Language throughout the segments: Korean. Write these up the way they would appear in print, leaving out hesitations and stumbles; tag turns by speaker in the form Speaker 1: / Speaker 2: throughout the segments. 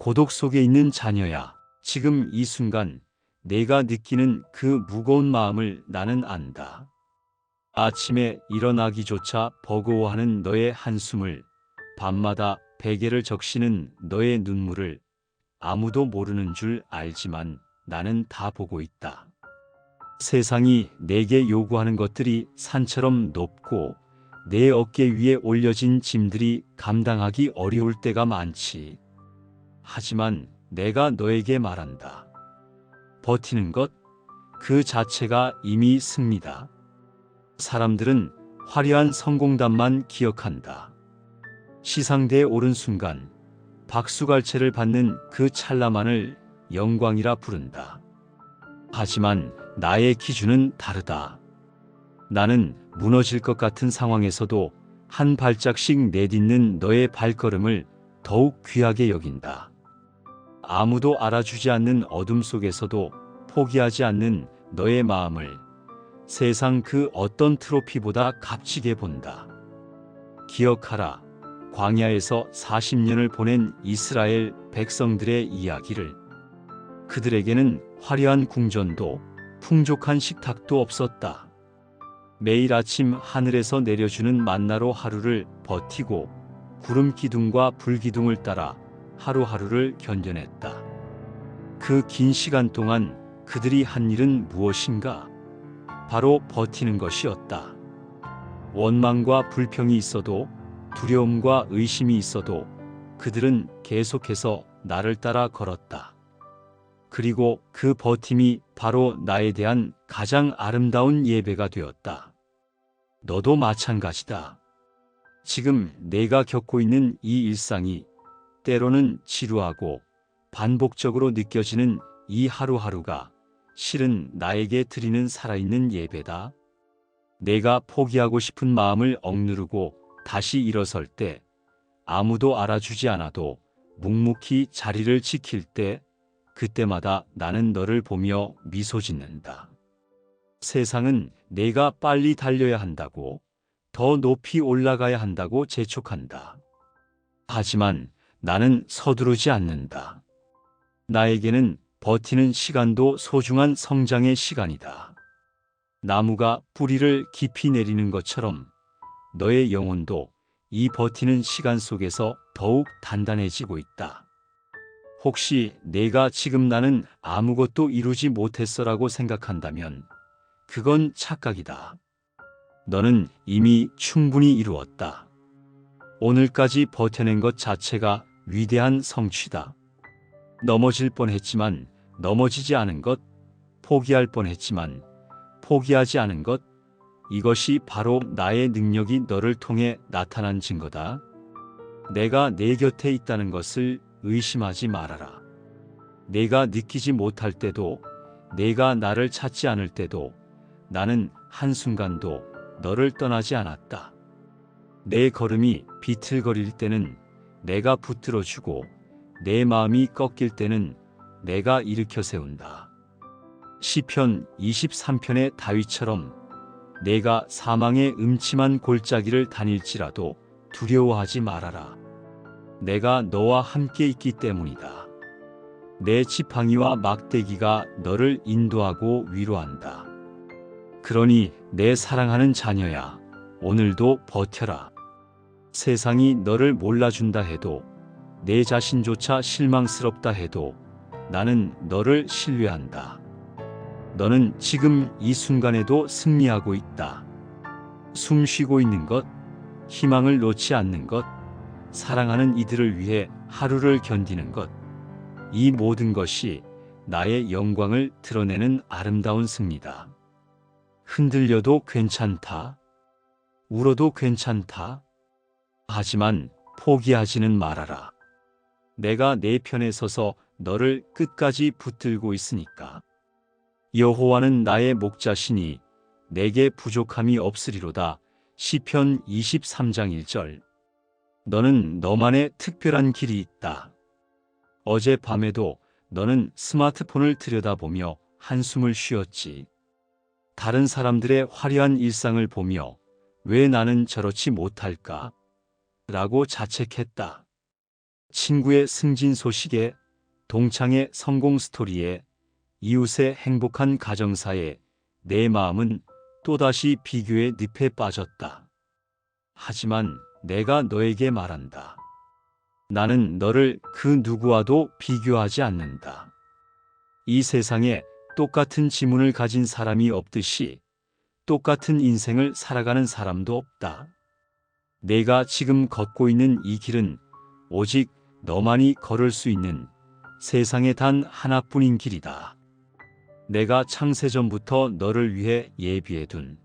Speaker 1: 고독 속에 있는 자녀야, 지금 이 순간 내가 느끼는 그 무거운 마음을 나는 안다. 아침에 일어나기조차 버거워하는 너의 한숨을, 밤마다 베개를 적시는 너의 눈물을 아무도 모르는 줄 알지만 나는 다 보고 있다. 세상이 내게 요구하는 것들이 산처럼 높고 내 어깨 위에 올려진 짐들이 감당하기 어려울 때가 많지. 하지만 내가 너에게 말한다. 버티는 것, 그 자체가 이미 승리다. 사람들은 화려한 성공담만 기억한다. 시상대에 오른 순간 박수갈채를 받는 그 찰나만을 영광이라 부른다. 하지만 나의 기준은 다르다. 나는 무너질 것 같은 상황에서도 한 발짝씩 내딛는 너의 발걸음을 더욱 귀하게 여긴다. 아무도 알아주지 않는 어둠 속에서도 포기하지 않는 너의 마음을 세상 그 어떤 트로피보다 값지게 본다. 기억하라. 광야에서 40년을 보낸 이스라엘 백성들의 이야기를. 그들에게는 화려한 궁전도 풍족한 식탁도 없었다. 매일 아침 하늘에서 내려주는 만나로 하루를 버티고 구름 기둥과 불 기둥을 따라 하루하루를 견뎌냈다. 그 긴 시간 동안 그들이 한 일은 무엇인가? 바로 버티는 것이었다. 원망과 불평이 있어도, 두려움과 의심이 있어도 그들은 계속해서 나를 따라 걸었다. 그리고 그 버팀이 바로 나에 대한 가장 아름다운 예배가 되었다. 너도 마찬가지다. 지금 내가 겪고 있는 이 일상이 때로는 지루하고 반복적으로 느껴지는 이 하루하루가 실은 나에게 드리는 살아있는 예배다. 내가 포기하고 싶은 마음을 억누르고 다시 일어설 때, 아무도 알아주지 않아도 묵묵히 자리를 지킬 때, 그때마다 나는 너를 보며 미소 짓는다. 세상은 내가 빨리 달려야 한다고, 더 높이 올라가야 한다고 재촉한다. 하지만 나는 서두르지 않는다. 나에게는 버티는 시간도 소중한 성장의 시간이다. 나무가 뿌리를 깊이 내리는 것처럼 너의 영혼도 이 버티는 시간 속에서 더욱 단단해지고 있다. 혹시 내가 지금 나는 아무것도 이루지 못했어라고 생각한다면 그건 착각이다. 너는 이미 충분히 이루었다. 오늘까지 버텨낸 것 자체가 위대한 성취다. 넘어질 뻔했지만 넘어지지 않은 것, 포기할 뻔했지만 포기하지 않은 것, 이것이 바로 나의 능력이 너를 통해 나타난 증거다. 내가 내 곁에 있다는 것을 의심하지 말아라. 내가 느끼지 못할 때도, 내가 나를 찾지 않을 때도 나는 한순간도 너를 떠나지 않았다. 내 걸음이 비틀거릴 때는 내가 붙들어주고, 내 마음이 꺾일 때는 내가 일으켜 세운다. 시편 23편의 다윗처럼 내가 사망의 음침한 골짜기를 다닐지라도 두려워하지 말아라. 내가 너와 함께 있기 때문이다. 내 지팡이와 막대기가 너를 인도하고 위로한다. 그러니 내 사랑하는 자녀야, 오늘도 버텨라. 세상이 너를 몰라준다 해도, 내 자신조차 실망스럽다 해도 나는 너를 신뢰한다. 너는 지금 이 순간에도 승리하고 있다. 숨 쉬고 있는 것, 희망을 놓지 않는 것, 사랑하는 이들을 위해 하루를 견디는 것, 이 모든 것이 나의 영광을 드러내는 아름다운 승리다. 흔들려도 괜찮다. 울어도 괜찮다. 하지만 포기하지는 말아라. 내가 내 편에 서서 너를 끝까지 붙들고 있으니까. 여호와는 나의 목자시니 내게 부족함이 없으리로다. 시편 23장 1절. 너는 너만의 특별한 길이 있다. 어젯밤에도 너는 스마트폰을 들여다보며 한숨을 쉬었지. 다른 사람들의 화려한 일상을 보며 왜 나는 저렇지 못할까? 라고 자책했다. 친구의 승진 소식에, 동창의 성공 스토리에, 이웃의 행복한 가정사에 내 마음은 또다시 비교의 늪에 빠졌다. 하지만 내가 너에게 말한다. 나는 너를 그 누구와도 비교하지 않는다. 이 세상에 똑같은 지문을 가진 사람이 없듯이 똑같은 인생을 살아가는 사람도 없다. 내가 지금 걷고 있는 이 길은 오직 너만이 걸을 수 있는 세상에 단 하나뿐인 길이다. 내가 창세전부터 너를 위해 예비해둔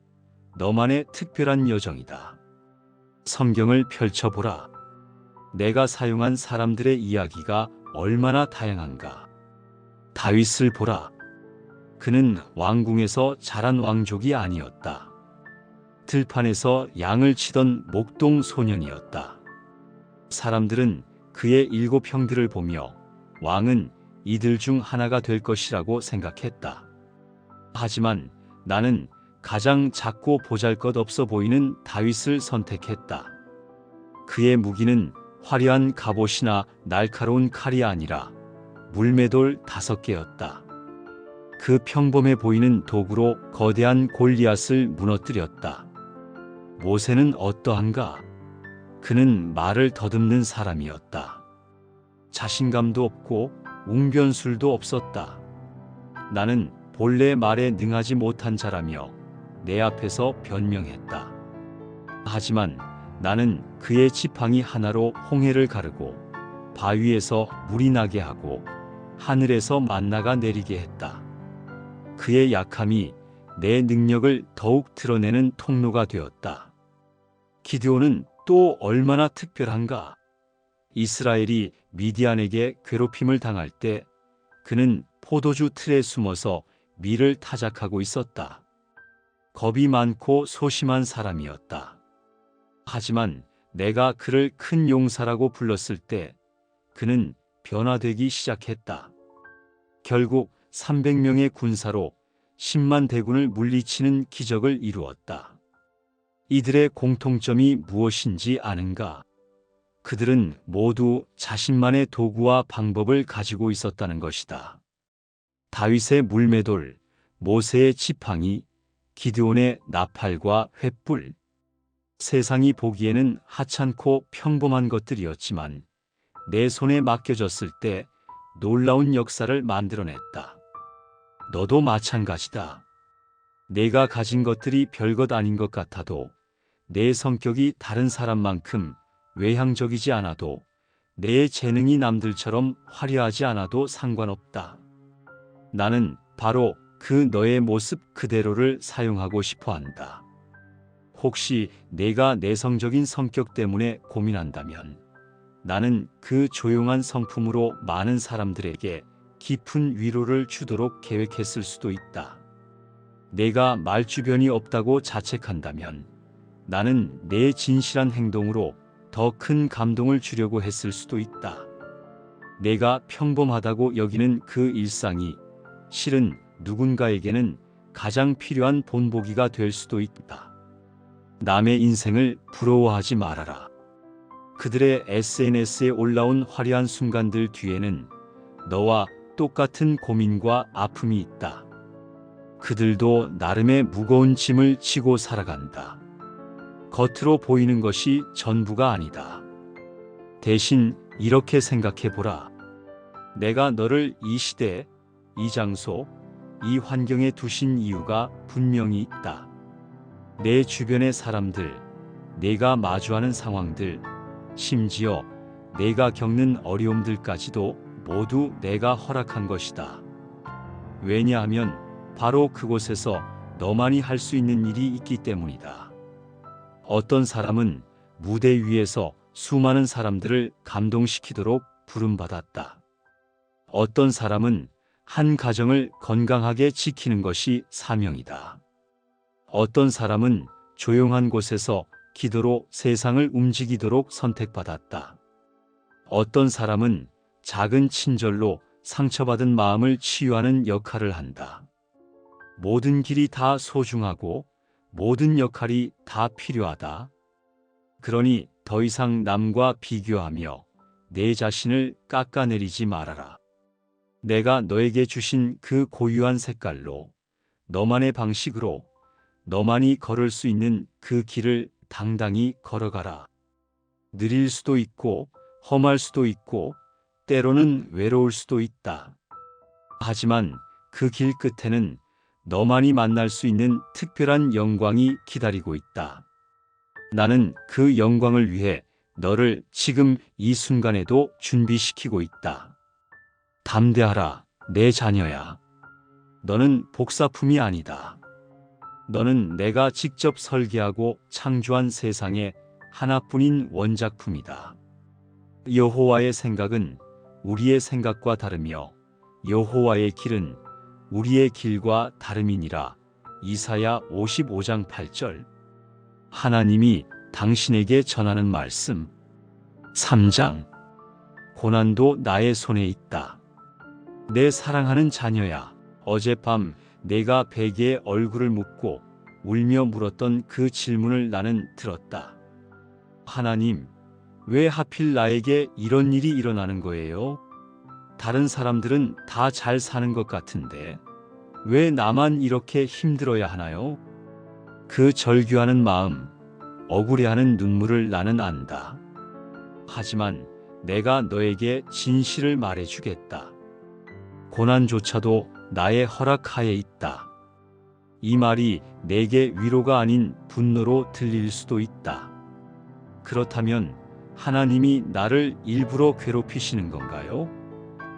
Speaker 1: 너만의 특별한 여정이다. 성경을 펼쳐보라. 내가 사용한 사람들의 이야기가 얼마나 다양한가. 다윗을 보라. 그는 왕궁에서 자란 왕족이 아니었다. 들판에서 양을 치던 목동 소년이었다. 사람들은 그의 7 형들을 보며 왕은 이들 중 하나가 될 것이라고 생각했다. 하지만 나는 가장 작고 보잘것없어 보이는 다윗을 선택했다. 그의 무기는 화려한 갑옷이나 날카로운 칼이 아니라 물매돌 5개였다. 그 평범해 보이는 도구로 거대한 골리앗을 무너뜨렸다. 모세는 어떠한가? 그는 말을 더듬는 사람이었다. 자신감도 없고 웅변술도 없었다. 나는 본래 말에 능하지 못한 자라며 내 앞에서 변명했다. 하지만 나는 그의 지팡이 하나로 홍해를 가르고 바위에서 물이 나게 하고 하늘에서 만나가 내리게 했다. 그의 약함이 내 능력을 더욱 드러내는 통로가 되었다. 기드온은 또 얼마나 특별한가? 이스라엘이 미디안에게 괴롭힘을 당할 때 그는 포도주 틀에 숨어서 밀을 타작하고 있었다. 겁이 많고 소심한 사람이었다. 하지만 내가 그를 큰 용사라고 불렀을 때 그는 변화되기 시작했다. 결국 300명의 군사로 10만 대군을 물리치는 기적을 이루었다. 이들의 공통점이 무엇인지 아는가? 그들은 모두 자신만의 도구와 방법을 가지고 있었다는 것이다. 다윗의 물매돌, 모세의 지팡이, 기드온의 나팔과 횃불. 세상이 보기에는 하찮고 평범한 것들이었지만 내 손에 맡겨졌을 때 놀라운 역사를 만들어냈다. 너도 마찬가지다. 내가 가진 것들이 별것 아닌 것 같아도, 내 성격이 다른 사람만큼 외향적이지 않아도, 내 재능이 남들처럼 화려하지 않아도 상관없다. 나는 바로 그 너의 모습 그대로를 사용하고 싶어 한다. 혹시 내가 내성적인 성격 때문에 고민한다면 나는 그 조용한 성품으로 많은 사람들에게 깊은 위로를 주도록 계획했을 수도 있다. 내가 말주변이 없다고 자책한다면 나는 내 진실한 행동으로 더 큰 감동을 주려고 했을 수도 있다. 내가 평범하다고 여기는 그 일상이 실은 누군가에게는 가장 필요한 본보기가 될 수도 있다. 남의 인생을 부러워하지 말아라. 그들의 SNS에 올라온 화려한 순간들 뒤에는 너와 똑같은 고민과 아픔이 있다. 그들도 나름의 무거운 짐을 지고 살아간다. 겉으로 보이는 것이 전부가 아니다. 대신 이렇게 생각해보라. 내가 너를 이 시대, 이 장소, 이 환경에 두신 이유가 분명히 있다. 내 주변의 사람들, 내가 마주하는 상황들, 심지어 내가 겪는 어려움들까지도 모두 내가 허락한 것이다. 왜냐하면 바로 그곳에서 너만이 할 수 있는 일이 있기 때문이다. 어떤 사람은 무대 위에서 수많은 사람들을 감동시키도록 부름받았다. 어떤 사람은 한 가정을 건강하게 지키는 것이 사명이다. 어떤 사람은 조용한 곳에서 기도로 세상을 움직이도록 선택받았다. 어떤 사람은 작은 친절로 상처받은 마음을 치유하는 역할을 한다. 모든 길이 다 소중하고 모든 역할이 다 필요하다. 그러니 더 이상 남과 비교하며 내 자신을 깎아내리지 말아라. 내가 너에게 주신 그 고유한 색깔로, 너만의 방식으로, 너만이 걸을 수 있는 그 길을 당당히 걸어가라. 느릴 수도 있고 험할 수도 있고 때로는 외로울 수도 있다. 하지만 그 길 끝에는 너만이 만날 수 있는 특별한 영광이 기다리고 있다. 나는 그 영광을 위해 너를 지금 이 순간에도 준비시키고 있다. 담대하라, 내 자녀야. 너는 복사품이 아니다. 너는 내가 직접 설계하고 창조한 세상의 하나뿐인 원작품이다. 여호와의 생각은 우리의 생각과 다르며 여호와의 길은 우리의 길과 다름이니라. 이사야 55장 8절. 하나님이 당신에게 전하는 말씀. 3장. 고난도 나의 손에 있다. 내 사랑하는 자녀야, 어젯밤 내가 베개에 얼굴을 묻고 울며 물었던 그 질문을 나는 들었다. 하나님, 왜 하필 나에게 이런 일이 일어나는 거예요? 다른 사람들은 다 잘 사는 것 같은데 왜 나만 이렇게 힘들어야 하나요? 그 절규하는 마음, 억울해하는 눈물을 나는 안다. 하지만 내가 너에게 진실을 말해주겠다. 고난조차도 나의 허락하에 있다. 이 말이 내게 위로가 아닌 분노로 들릴 수도 있다. 그렇다면 하나님이 나를 일부러 괴롭히시는 건가요?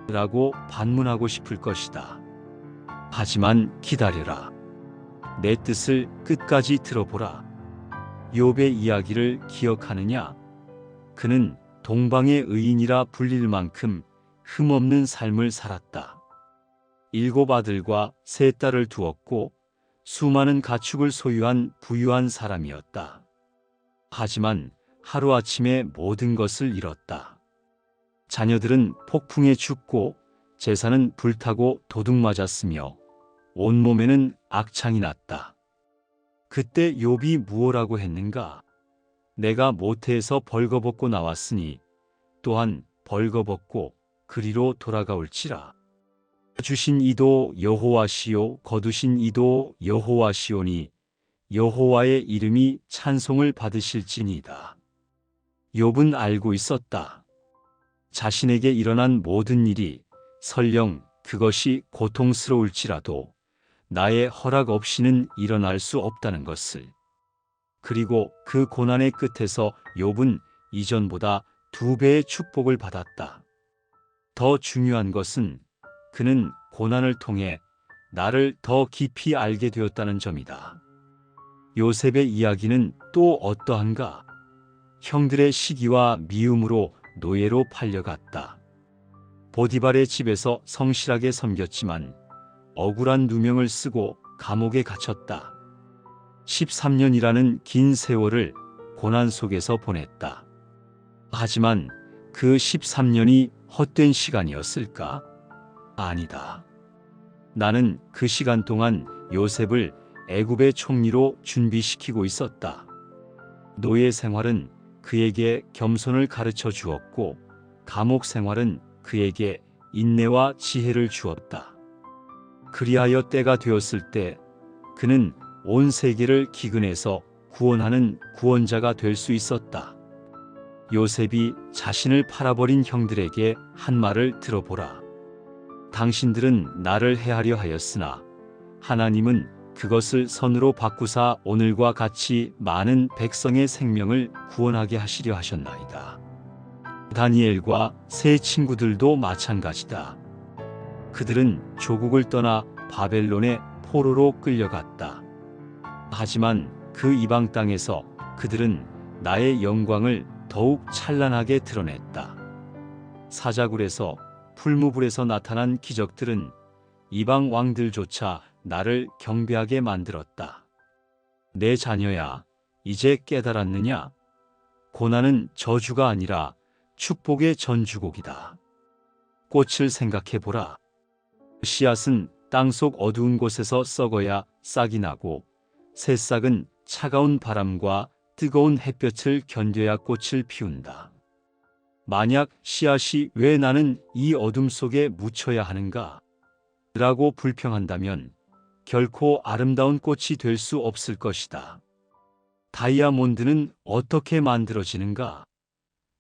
Speaker 1: 라고 반문하고 싶을 것이다. 하지만 기다려라. 내 뜻을 끝까지 들어보라. 욥의 이야기를 기억하느냐? 그는 동방의 의인이라 불릴 만큼 흠없는 삶을 살았다. 7 아들과 3 딸을 두었고 수많은 가축을 소유한 부유한 사람이었다. 하지만 하루아침에 모든 것을 잃었다. 자녀들은 폭풍에 죽고 재산은 불타고 도둑맞았으며 온몸에는 악창이 났다. 그때 욥이 무엇라고 했는가? 내가 모태에서 벌거벗고 나왔으니 또한 벌거벗고 그리로 돌아가올지라. 주신 이도 여호와시요 거두신 이도 여호와시오니 여호와의 이름이 찬송을 받으실지니이다. 욥은 알고 있었다. 자신에게 일어난 모든 일이 설령 그것이 고통스러울지라도 나의 허락 없이는 일어날 수 없다는 것을. 그리고 그 고난의 끝에서 욥은 이전보다 2배의 축복을 받았다. 더 중요한 것은 그는 고난을 통해 나를 더 깊이 알게 되었다는 점이다. 요셉의 이야기는 또 어떠한가? 형들의 시기와 미움으로 노예로 팔려갔다. 보디발의 집에서 성실하게 섬겼지만 억울한 누명을 쓰고 감옥에 갇혔다. 13년이라는 긴 세월을 고난 속에서 보냈다. 하지만 그 13년이 헛된 시간이었을까? 아니다. 나는 그 시간 동안 요셉을 애굽의 총리로 준비시키고 있었다. 노예 생활은 그에게 겸손을 가르쳐 주었고 감옥 생활은 그에게 인내와 지혜를 주었다. 그리하여 때가 되었을 때 그는 온 세계를 기근에서 구원하는 구원자가 될 수 있었다. 요셉이 자신을 팔아버린 형들에게 한 말을 들어보라. 당신들은 나를 해하려 하였으나 하나님은 그것을 선으로 바꾸사 오늘과 같이 많은 백성의 생명을 구원하게 하시려 하셨나이다. 다니엘과 세 친구들도 마찬가지다. 그들은 조국을 떠나 바벨론의 포로로 끌려갔다. 하지만 그 이방 땅에서 그들은 나의 영광을 더욱 찬란하게 드러냈다. 사자굴에서 풀무불에서 나타난 기적들은 이방 왕들조차 나를 경배하게 만들었다. 내 자녀야, 이제 깨달았느냐? 고난은 저주가 아니라 축복의 전주곡이다. 꽃을 생각해보라. 씨앗은 땅속 어두운 곳에서 썩어야 싹이 나고 새싹은 차가운 바람과 뜨거운 햇볕을 견뎌야 꽃을 피운다. 만약 씨앗이 왜 나는 이 어둠 속에 묻혀야 하는가? 라고 불평한다면 결코 아름다운 꽃이 될 수 없을 것이다. 다이아몬드는 어떻게 만들어지는가?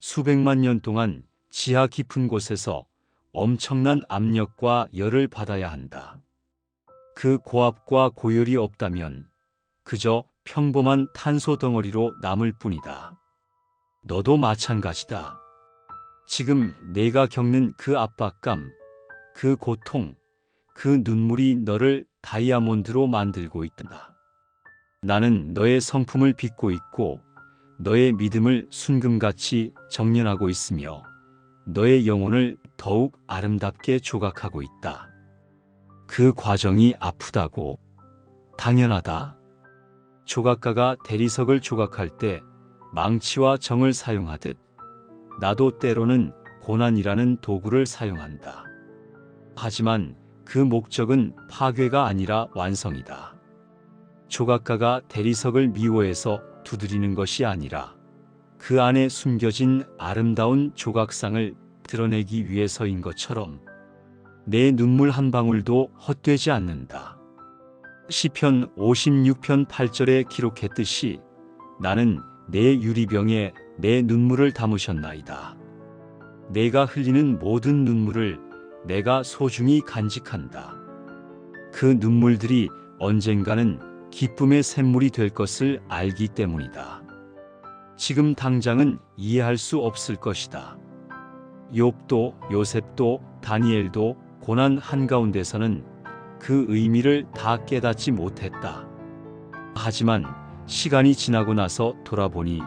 Speaker 1: 수백만 년 동안 지하 깊은 곳에서 엄청난 압력과 열을 받아야 한다. 그 고압과 고열이 없다면 그저 평범한 탄소 덩어리로 남을 뿐이다. 너도 마찬가지다. 지금 내가 겪는 그 압박감, 그 고통, 그 눈물이 너를 다이아몬드로 만들고 있다. 나는 너의 성품을 빚고 있고 너의 믿음을 순금같이 정련하고 있으며 너의 영혼을 더욱 아름답게 조각하고 있다. 그 과정이 아프다고? 당연하다. 조각가가 대리석을 조각할 때 망치와 정을 사용하듯 나도 때로는 고난이라는 도구를 사용한다. 하지만 그 목적은 파괴가 아니라 완성이다. 조각가가 대리석을 미워해서 두드리는 것이 아니라 그 안에 숨겨진 아름다운 조각상을 드러내기 위해서인 것처럼 내 눈물 한 방울도 헛되지 않는다. 시편 56편 8절에 기록했듯이 나는 내 유리병에 내 눈물을 담으셨나이다. 내가 흘리는 모든 눈물을 내가 소중히 간직한다. 그 눈물들이 언젠가는 기쁨의 샘물이 될 것을 알기 때문이다. 지금 당장은 이해할 수 없을 것이다. 욥도 요셉도 다니엘도 고난 한가운데서는 그 의미를 다 깨닫지 못했다. 하지만 시간이 지나고 나서 돌아보니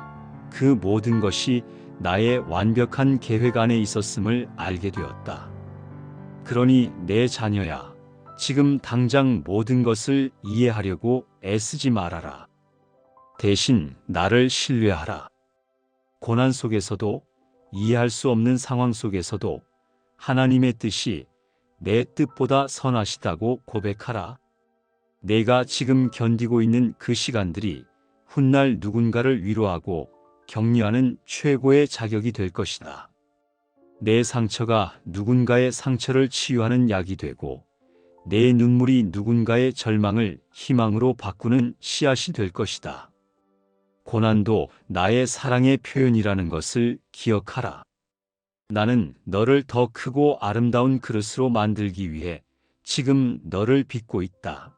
Speaker 1: 그 모든 것이 나의 완벽한 계획 안에 있었음을 알게 되었다. 그러니 내 자녀야, 지금 당장 모든 것을 이해하려고 애쓰지 말아라. 대신 나를 신뢰하라. 고난 속에서도 이해할 수 없는 상황 속에서도 하나님의 뜻이 내 뜻보다 선하시다고 고백하라. 내가 지금 견디고 있는 그 시간들이 훗날 누군가를 위로하고 격려하는 최고의 자격이 될 것이다. 내 상처가 누군가의 상처를 치유하는 약이 되고 내 눈물이 누군가의 절망을 희망으로 바꾸는 씨앗이 될 것이다. 고난도 나의 사랑의 표현이라는 것을 기억하라. 나는 너를 더 크고 아름다운 그릇으로 만들기 위해 지금 너를 빚고 있다.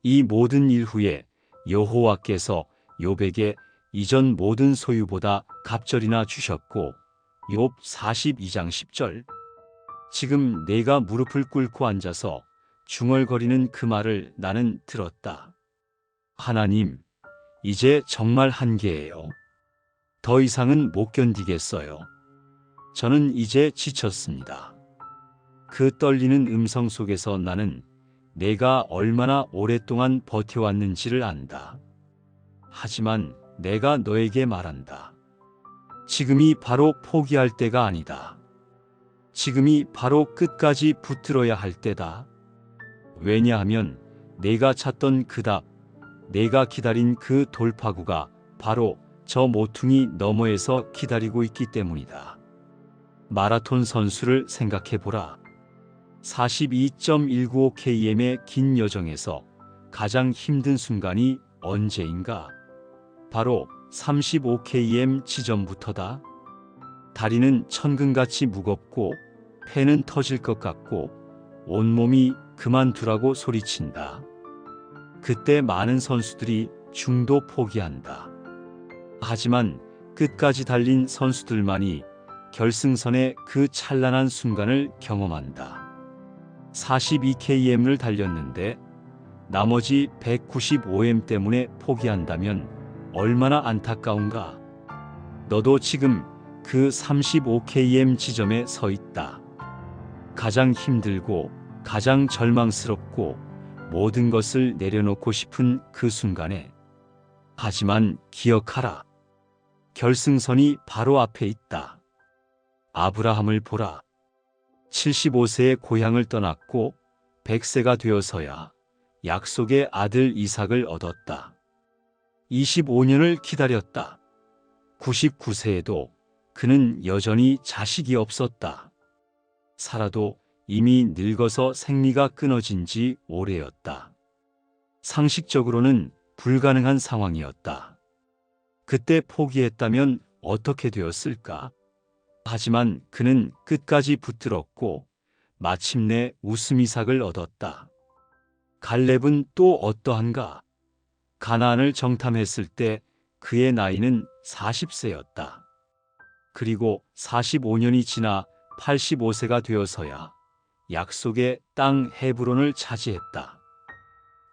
Speaker 1: 이 모든 일 후에 여호와께서 욥에게 이전 모든 소유보다 갑절이나 주셨고 욥 42장 10절. 지금 내가 무릎을 꿇고 앉아서 중얼거리는 그 말을 나는 들었다. 하나님, 이제 정말 한계예요. 더 이상은 못 견디겠어요. 저는 이제 지쳤습니다. 그 떨리는 음성 속에서 나는 내가 얼마나 오랫동안 버텨왔는지를 안다. 하지만 내가 너에게 말한다. 지금이 바로 포기할 때가 아니다. 지금이 바로 끝까지 붙들어야 할 때다. 왜냐하면 내가 찾던 그 답, 내가 기다린 그 돌파구가 바로 저 모퉁이 너머에서 기다리고 있기 때문이다. 마라톤 선수를 생각해보라. 42.195km의 긴 여정에서 가장 힘든 순간이 언제인가? 바로 35km 지점부터다. 다리는 천근같이 무겁고 폐는 터질 것 같고 온몸이 그만두라고 소리친다. 그때 많은 선수들이 중도 포기한다. 하지만 끝까지 달린 선수들만이 결승선의 그 찬란한 순간을 경험한다. 42km를 달렸는데 나머지 195m 때문에 포기한다면 얼마나 안타까운가. 너도 지금 그 35km 지점에 서 있다. 가장 힘들고 가장 절망스럽고 모든 것을 내려놓고 싶은 그 순간에. 하지만 기억하라. 결승선이 바로 앞에 있다. 아브라함을 보라. 75세에 고향을 떠났고 100세가 되어서야 약속의 아들 이삭을 얻었다. 25년을 기다렸다. 99세에도 그는 여전히 자식이 없었다. 살아도 이미 늙어서 생리가 끊어진 지 오래였다. 상식적으로는 불가능한 상황이었다. 그때 포기했다면 어떻게 되었을까? 하지만 그는 끝까지 붙들었고 마침내 웃음이삭을 얻었다. 갈렙은 또 어떠한가? 가나안을 정탐했을 때 그의 나이는 40세였다. 그리고 45년이 지나 85세가 되어서야 약속의 땅 헤브론을 차지했다.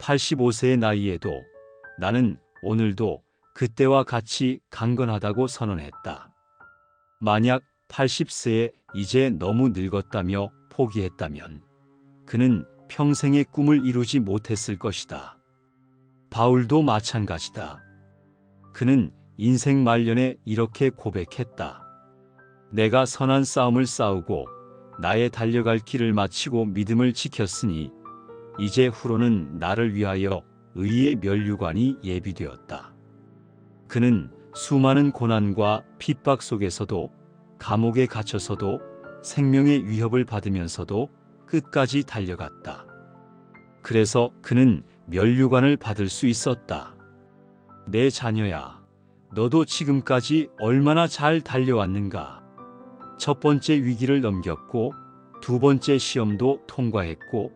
Speaker 1: 85세의 나이에도 나는 오늘도 그때와 같이 강건하다고 선언했다. 만약 80세에 이제 너무 늙었다며 포기했다면 그는 평생의 꿈을 이루지 못했을 것이다. 바울도 마찬가지다. 그는 인생 말년에 이렇게 고백했다. 내가 선한 싸움을 싸우고 나의 달려갈 길을 마치고 믿음을 지켰으니 이제 후로는 나를 위하여 의의 면류관이 예비되었다. 그는 수많은 고난과 핍박 속에서도 감옥에 갇혀서도 생명의 위협을 받으면서도 끝까지 달려갔다. 그래서 그는 면류관을 받을 수 있었다. 내 자녀야, 너도 지금까지 얼마나 잘 달려왔는가? 첫 번째 위기를 넘겼고, 두 번째 시험도 통과했고,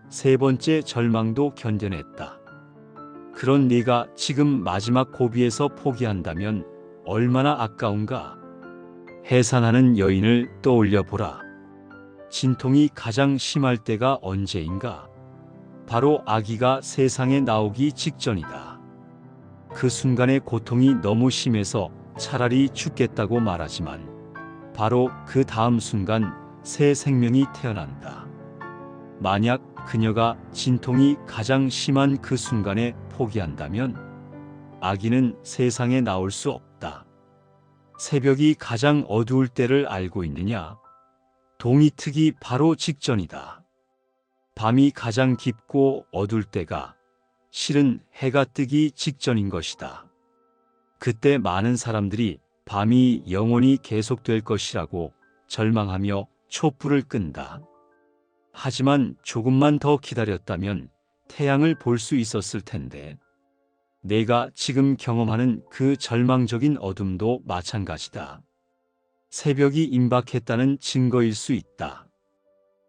Speaker 1: 세 번째 절망도 견뎌냈다. 그런 네가 지금 마지막 고비에서 포기한다면 얼마나 아까운가? 해산하는 여인을 떠올려 보라. 진통이 가장 심할 때가 언제인가? 바로 아기가 세상에 나오기 직전이다. 그 순간의 고통이 너무 심해서 차라리 죽겠다고 말하지만 바로 그 다음 순간 새 생명이 태어난다. 만약 그녀가 진통이 가장 심한 그 순간에 포기한다면 아기는 세상에 나올 수 없다. 새벽이 가장 어두울 때를 알고 있느냐? 동이 트기 바로 직전이다. 밤이 가장 깊고 어두울 때가 실은 해가 뜨기 직전인 것이다. 그때 많은 사람들이 밤이 영원히 계속될 것이라고 절망하며 촛불을 끈다. 하지만 조금만 더 기다렸다면 태양을 볼 수 있었을 텐데. 내가 지금 경험하는 그 절망적인 어둠도 마찬가지다. 새벽이 임박했다는 증거일 수 있다.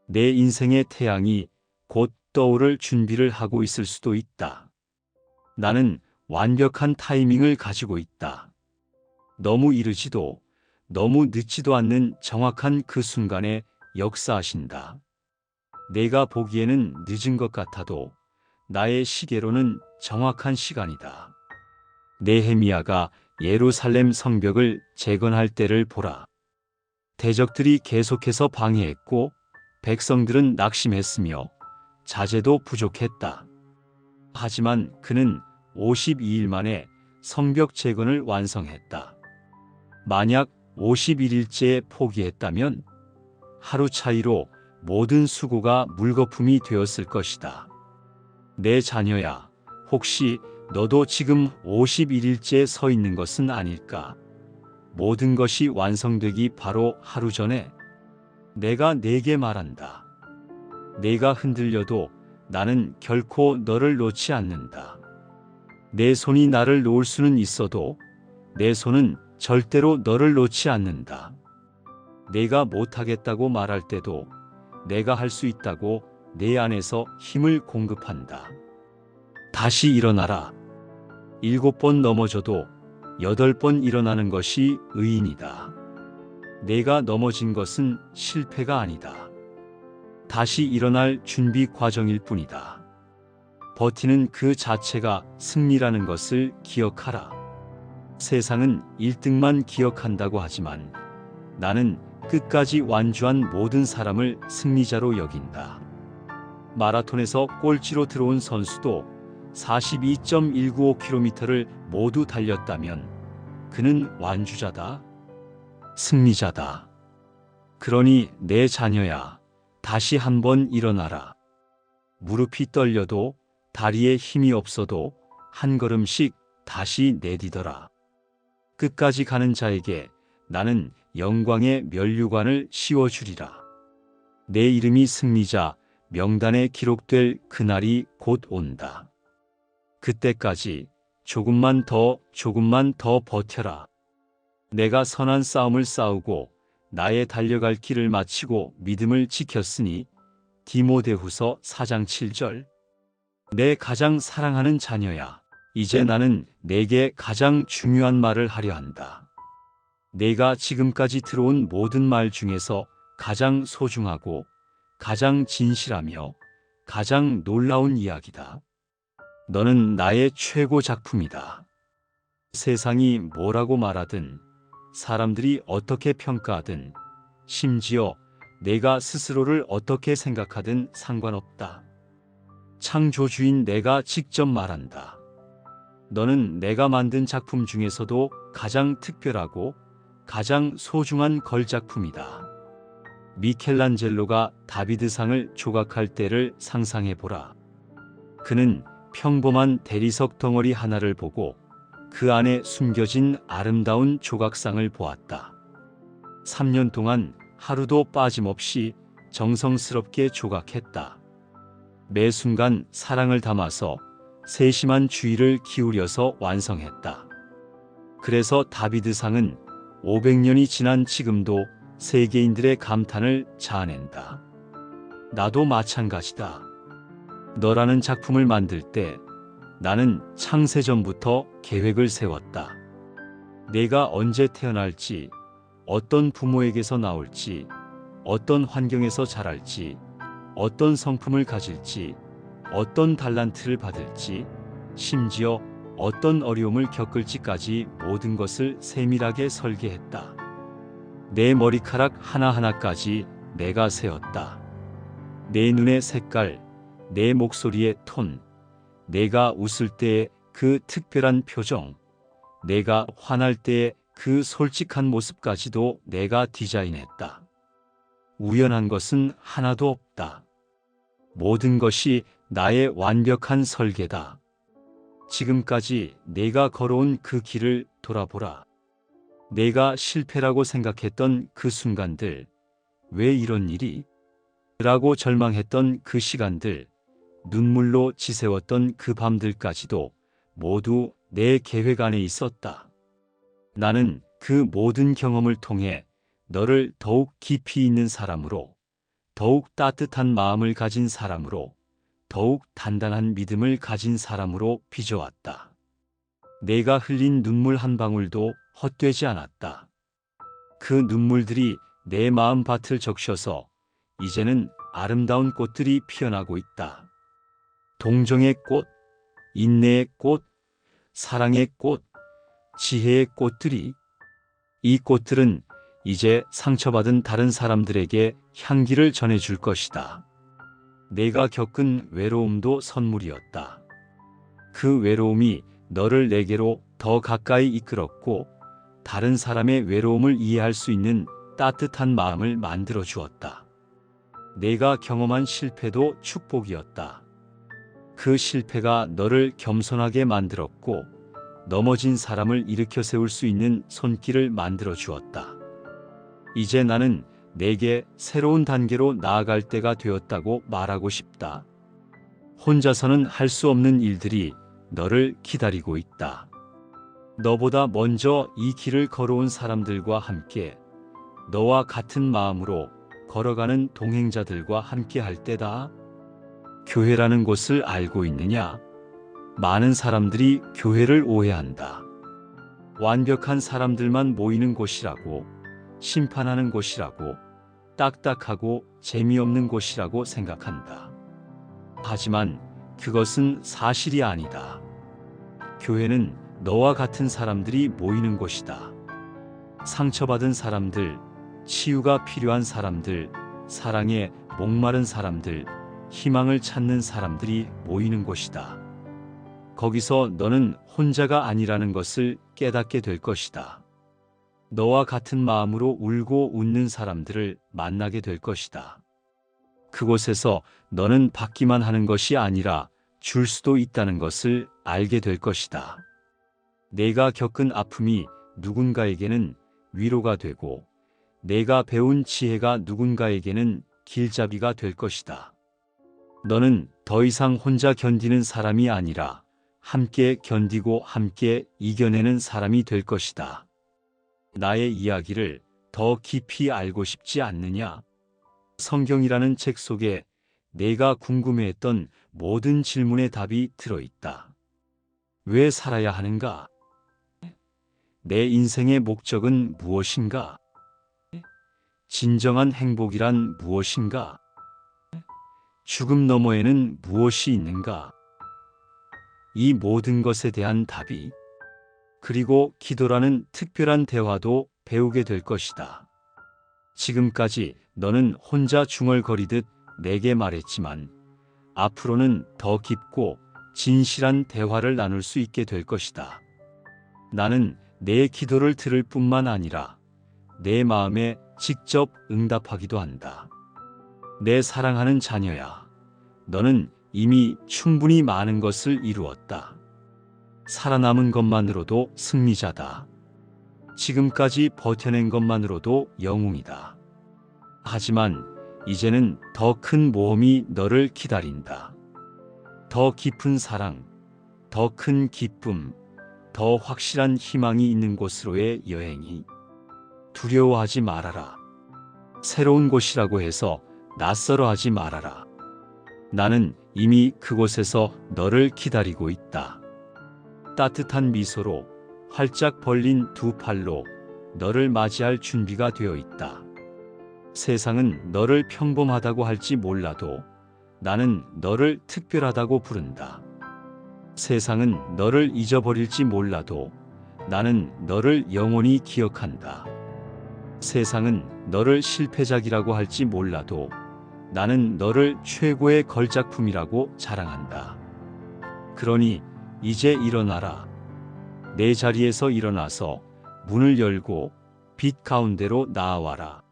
Speaker 1: 내 인생의 태양이 곧 떠오를 준비를 하고 있을 수도 있다. 나는 완벽한 타이밍을 가지고 있다. 너무 이르지도 너무 늦지도 않는 정확한 그 순간에 역사하신다. 내가 보기에는 늦은 것 같아도 나의 시계로는 정확한 시간이다. 느헤미야가 예루살렘 성벽을 재건할 때를 보라. 대적들이 계속해서 방해했고 백성들은 낙심했으며 자재도 부족했다. 하지만 그는 52일 만에 성벽 재건을 완성했다. 만약 51일째에 포기했다면 하루 차이로 모든 수고가 물거품이 되었을 것이다. 내 자녀야, 혹시 너도 지금 51일째에 서 있는 것은 아닐까? 모든 것이 완성되기 바로 하루 전에 내가 네게 말한다. 내가 흔들려도 나는 결코 너를 놓지 않는다. 내 손이 나를 놓을 수는 있어도 내 손은 절대로 너를 놓지 않는다. 내가 못하겠다고 말할 때도 내가 할 수 있다고 내 안에서 힘을 공급한다. 다시 일어나라. 7번 넘어져도 8번 일어나는 것이 의인이다. 내가 넘어진 것은 실패가 아니다. 다시 일어날 준비 과정일 뿐이다. 버티는 그 자체가 승리라는 것을 기억하라. 세상은 1등만 기억한다고 하지만 나는 끝까지 완주한 모든 사람을 승리자로 여긴다. 마라톤에서 꼴찌로 들어온 선수도 42.195km를 모두 달렸다면 그는 완주자다. 승리자다. 그러니 내 자녀야, 다시 한번 일어나라. 무릎이 떨려도 다리에 힘이 없어도 한 걸음씩 다시 내디뎌라. 끝까지 가는 자에게 나는 영광의 면류관을 씌워주리라. 내 이름이 승리자 명단에 기록될 그날이 곧 온다. 그때까지 조금만 더 버텨라. 내가 선한 싸움을 싸우고 나의 달려갈 길을 마치고 믿음을 지켰으니 디모데후서 4장 7절. 내 가장 사랑하는 자녀야, 이제 나는 내게 가장 중요한 말을 하려 한다. 내가 지금까지 들어온 모든 말 중에서 가장 소중하고 가장 진실하며 가장 놀라운 이야기다. 너는 나의 최고 작품이다. 세상이 뭐라고 말하든, 사람들이 어떻게 평가하든, 심지어 내가 스스로를 어떻게 생각하든 상관없다. 창조주인 내가 직접 말한다. 너는 내가 만든 작품 중에서도 가장 특별하고 가장 소중한 걸작품이다. 미켈란젤로가 다비드상을 조각할 때를 상상해보라. 그는 평범한 대리석 덩어리 하나를 보고 그 안에 숨겨진 아름다운 조각상을 보았다. 3년 동안 하루도 빠짐없이 정성스럽게 조각했다. 매 순간 사랑을 담아서 세심한 주의를 기울여서 완성했다. 그래서 다비드상은 500년이 지난 지금도 세계인들의 감탄을 자아낸다. 나도 마찬가지다. 너라는 작품을 만들 때 나는 창세전부터 계획을 세웠다. 내가 언제 태어날지, 어떤 부모에게서 나올지, 어떤 환경에서 자랄지, 어떤 성품을 가질지, 어떤 달란트를 받을지, 심지어 어떤 어려움을 겪을지까지 모든 것을 세밀하게 설계했다. 내 머리카락 하나하나까지 내가 세웠다. 내 눈의 색깔, 내 목소리의 톤, 내가 웃을 때의 그 특별한 표정, 내가 화날 때의 그 솔직한 모습까지도 내가 디자인했다. 우연한 것은 하나도 없다. 모든 것이 나의 완벽한 설계다. 지금까지 내가 걸어온 그 길을 돌아보라. 내가 실패라고 생각했던 그 순간들, 왜 이런 일이? 라고 절망했던 그 시간들, 눈물로 지새웠던 그 밤들까지도 모두 내 계획 안에 있었다. 나는 그 모든 경험을 통해 너를 더욱 깊이 있는 사람으로, 더욱 따뜻한 마음을 가진 사람으로, 더욱 단단한 믿음을 가진 사람으로 빚어왔다. 내가 흘린 눈물 한 방울도 헛되지 않았다. 그 눈물들이 내 마음밭을 적셔서 이제는 아름다운 꽃들이 피어나고 있다. 동정의 꽃, 인내의 꽃, 사랑의 꽃, 지혜의 꽃들이, 이 꽃들은 이제 상처받은 다른 사람들에게 향기를 전해줄 것이다. 내가 겪은 외로움도 선물이었다. 그 외로움이 너를 내게로 더 가까이 이끌었고 다른 사람의 외로움을 이해할 수 있는 따뜻한 마음을 만들어 주었다. 내가 경험한 실패도 축복이었다. 그 실패가 너를 겸손하게 만들었고 넘어진 사람을 일으켜 세울 수 있는 손길을 만들어 주었다. 이제 나는 내게 새로운 단계로 나아갈 때가 되었다고 말하고 싶다. 혼자서는 할 수 없는 일들이 너를 기다리고 있다. 너보다 먼저 이 길을 걸어온 사람들과 함께 너와 같은 마음으로 걸어가는 동행자들과 함께 할 때다. 교회라는 곳을 알고 있느냐? 많은 사람들이 교회를 오해한다. 완벽한 사람들만 모이는 곳이라고, 심판하는 곳이라고, 딱딱하고 재미없는 곳이라고 생각한다. 하지만 그것은 사실이 아니다. 교회는 너와 같은 사람들이 모이는 곳이다. 상처받은 사람들, 치유가 필요한 사람들, 사랑에 목마른 사람들, 희망을 찾는 사람들이 모이는 곳이다. 거기서 너는 혼자가 아니라는 것을 깨닫게 될 것이다. 너와 같은 마음으로 울고 웃는 사람들을 만나게 될 것이다. 그곳에서 너는 받기만 하는 것이 아니라 줄 수도 있다는 것을 알게 될 것이다. 내가 겪은 아픔이 누군가에게는 위로가 되고 내가 배운 지혜가 누군가에게는 길잡이가 될 것이다. 너는 더 이상 혼자 견디는 사람이 아니라 함께 견디고 함께 이겨내는 사람이 될 것이다. 나의 이야기를 더 깊이 알고 싶지 않느냐? 성경이라는 책 속에 내가 궁금해했던 모든 질문의 답이 들어있다. 왜 살아야 하는가? 내 인생의 목적은 무엇인가? 진정한 행복이란 무엇인가? 죽음 너머에는 무엇이 있는가? 이 모든 것에 대한 답이, 그리고 기도라는 특별한 대화도 배우게 될 것이다. 지금까지 너는 혼자 중얼거리듯 내게 말했지만 앞으로는 더 깊고 진실한 대화를 나눌 수 있게 될 것이다. 나는 내 기도를 들을 뿐만 아니라 내 마음에 직접 응답하기도 한다. 내 사랑하는 자녀야, 너는 이미 충분히 많은 것을 이루었다. 살아남은 것만으로도 승리자다. 지금까지 버텨낸 것만으로도 영웅이다. 하지만 이제는 더 큰 모험이 너를 기다린다. 더 깊은 사랑, 더 큰 기쁨, 더 확실한 희망이 있는 곳으로의 여행이. 두려워하지 말아라. 새로운 곳이라고 해서 낯설어하지 말아라. 나는 이미 그곳에서 너를 기다리고 있다. 따뜻한 미소로, 활짝 벌린 두 팔로 너를 맞이할 준비가 되어 있다. 세상은 너를 평범하다고 할지 몰라도 나는 너를 특별하다고 부른다. 세상은 너를 잊어버릴지 몰라도 나는 너를 영원히 기억한다. 세상은 너를 실패작이라고 할지 몰라도 나는 너를 최고의 걸작품이라고 자랑한다. 그러니 이제 일어나라. 내 자리에서 일어나서 문을 열고 빛 가운데로 나아와라.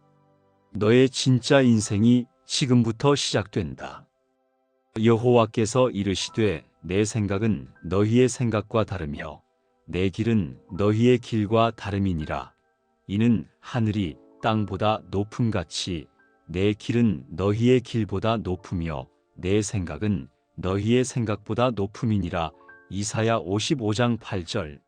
Speaker 1: 너의 진짜 인생이 지금부터 시작된다. 여호와께서 이르시되 내 생각은 너희의 생각과 다르며 내 길은 너희의 길과 다름이니라. 이는 하늘이 땅보다 높음같이 내 길은 너희의 길보다 높으며 내 생각은 너희의 생각보다 높음이니라. 이사야 55장 8절.